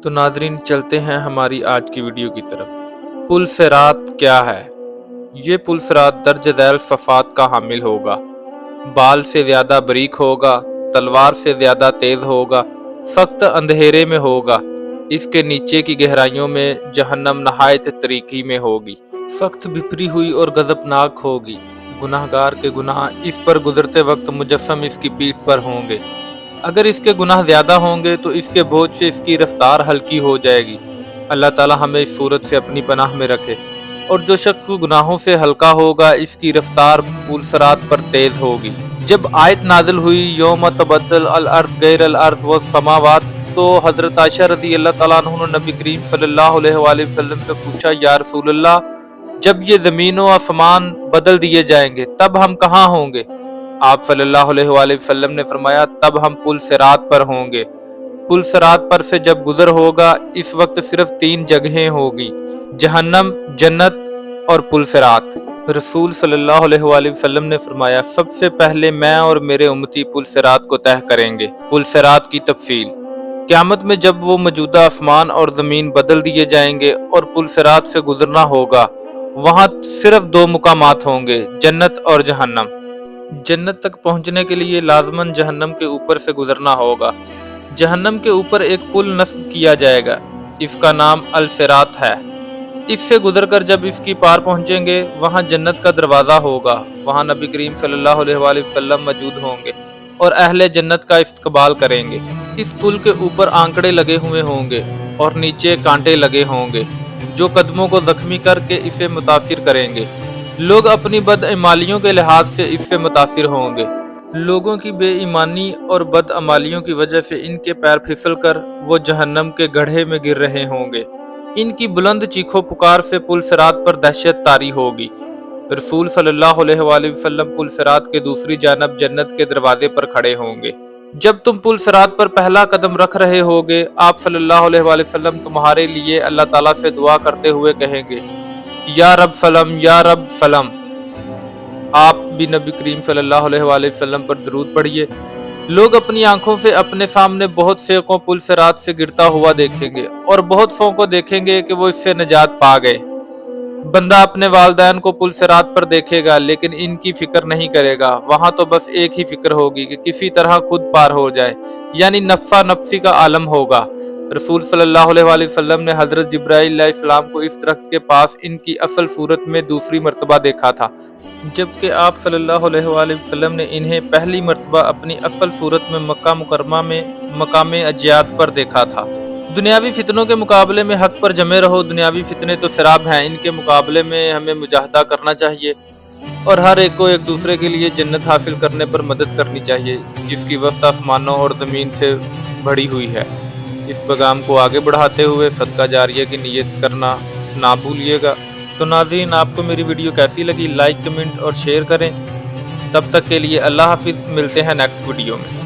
تو ناظرین چلتے ہیں ہماری آج کی ویڈیو کی طرف۔ پل صراط کیا ہے؟ یہ پل صراط درج ذیل صفات کا حامل ہوگا، بال سے زیادہ باریک ہوگا، تلوار سے زیادہ تیز ہوگا، سخت اندھیرے میں ہوگا، اس کے نیچے کی گہرائیوں میں جہنم نہایت طریقی میں ہوگی، سخت بپھری ہوئی اور غضبناک ہوگی، گناہ گار کے گناہ اس پر گزرتے وقت مجسم اس کی پیٹھ پر ہوں گے۔ اگر اس کے گناہ زیادہ ہوں گے تو اس کے بوجھ سے اس کی رفتار ہلکی ہو جائے گی۔ اللہ تعالی ہمیں اس صورت سے اپنی پناہ میں رکھے۔ اور جو شخص گناہوں سے ہلکا ہوگا اس کی رفتار پل صراط پر تیز ہوگی۔ جب آیت نازل ہوئی یوم تبدل الارض غیر الارض والسماوات، تو حضرت عائشہ رضی اللہ تعالیٰ عنہ نے نبی کریم صلی اللہ علیہ وآلہ وسلم سے پوچھا، یا رسول اللہ، جب یہ زمین و آسمان بدل دیے جائیں گے تب ہم کہاں ہوں گے؟ آپ صلی اللہ علیہ وآلہ وسلم نے فرمایا، تب ہم پل صراط پر ہوں گے۔ پل صراط پر سے جب گزر ہوگا اس وقت صرف 3 جگہیں ہوگی، جہنم، جنت اور پل صراط۔ رسول صلی اللہ علیہ وآلہ وسلم نے فرمایا، سب سے پہلے میں اور میرے امتی پل صراط کو طے کریں گے۔ پل صراط کی تفصیل: قیامت میں جب وہ موجودہ آسمان اور زمین بدل دیے جائیں گے اور پل صراط سے گزرنا ہوگا، وہاں صرف 2 مقامات ہوں گے، جنت اور جہنم۔ جنت تک پہنچنے کے لیے لازماً جہنم کے اوپر سے گزرنا ہوگا۔ جہنم کے اوپر ایک پل نصب کیا جائے گا، اس کا نام الصراط ہے۔ اس سے گزر کر جب اس کی پار پہنچیں گے، وہاں جنت کا دروازہ ہوگا، وہاں نبی کریم صلی اللہ علیہ وآلہ وسلم موجود ہوں گے اور اہل جنت کا استقبال کریں گے۔ اس پل کے اوپر آنکڑے لگے ہوئے ہوں گے اور نیچے کانٹے لگے ہوں گے جو قدموں کو زخمی کر کے اسے متاثر کریں گے۔ لوگ اپنی بدعمالیوں کے لحاظ سے اس سے متاثر ہوں گے۔ لوگوں کی بے ایمانی اور بدعمالیوں کی وجہ سے ان کے پیر پھسل کر وہ جہنم کے گڑھے میں گر رہے ہوں گے۔ ان کی بلند چیخو پکار سے پل صراط پر دہشت طاری ہوگی۔ رسول صلی اللہ علیہ وآلہ وسلم پل صراط کے دوسری جانب جنت کے دروازے پر کھڑے ہوں گے۔ جب تم پل صراط پر پہلا قدم رکھ رہے ہوگے، آپ صلی اللہ علیہ وآلہ وسلم تمہارے لیے اللہ تعالیٰ سے دعا کرتے ہوئے کہیں گے، یا رب سلم، یا رب سلم۔ آپ بھی نبی کریم صلی اللہ علیہ وآلہ وسلم پر درود پڑھیے۔ لوگ اپنی آنکھوں سے اپنے سامنے بہت سے کو پل صراط سے گرتا ہوا دیکھیں گے اور بہت سو کو دیکھیں گے کہ وہ اس سے نجات پا گئے۔ بندہ اپنے والدین کو پل صراط پر دیکھے گا لیکن ان کی فکر نہیں کرے گا، وہاں تو بس ایک ہی فکر ہوگی کہ کسی طرح خود پار ہو جائے، یعنی نفسا نفسی کا عالم ہوگا۔ رسول صلی اللہ علیہ وآلہ وسلم نے حضرت جبرائیل علیہ السلام کو اس درخت کے پاس ان کی اصل صورت میں دوسری مرتبہ دیکھا تھا، جبکہ آپ صلی اللہ علیہ وآلہ وسلم نے انہیں پہلی مرتبہ اپنی اصل صورت میں مکہ مکرمہ میں مقام اجیاد پر دیکھا تھا۔ دنیاوی فتنوں کے مقابلے میں حق پر جمے رہو۔ دنیاوی فتنے تو سراب ہیں، ان کے مقابلے میں ہمیں مجاہدہ کرنا چاہیے اور ہر ایک کو ایک دوسرے کے لیے جنت حاصل کرنے پر مدد کرنی چاہیے، جس کی وسط آسمانوں اور زمین سے بڑھی ہوئی ہے۔ اس پیغام کو آگے بڑھاتے ہوئے صدقہ جاریہ کی نیت کرنا نہ بھولیے گا۔ تو ناظرین، آپ کو میری ویڈیو کیسی لگی؟ لائک، کمنٹ اور شیئر کریں۔ تب تک کے لیے اللہ حافظ، ملتے ہیں نیکسٹ ویڈیو میں۔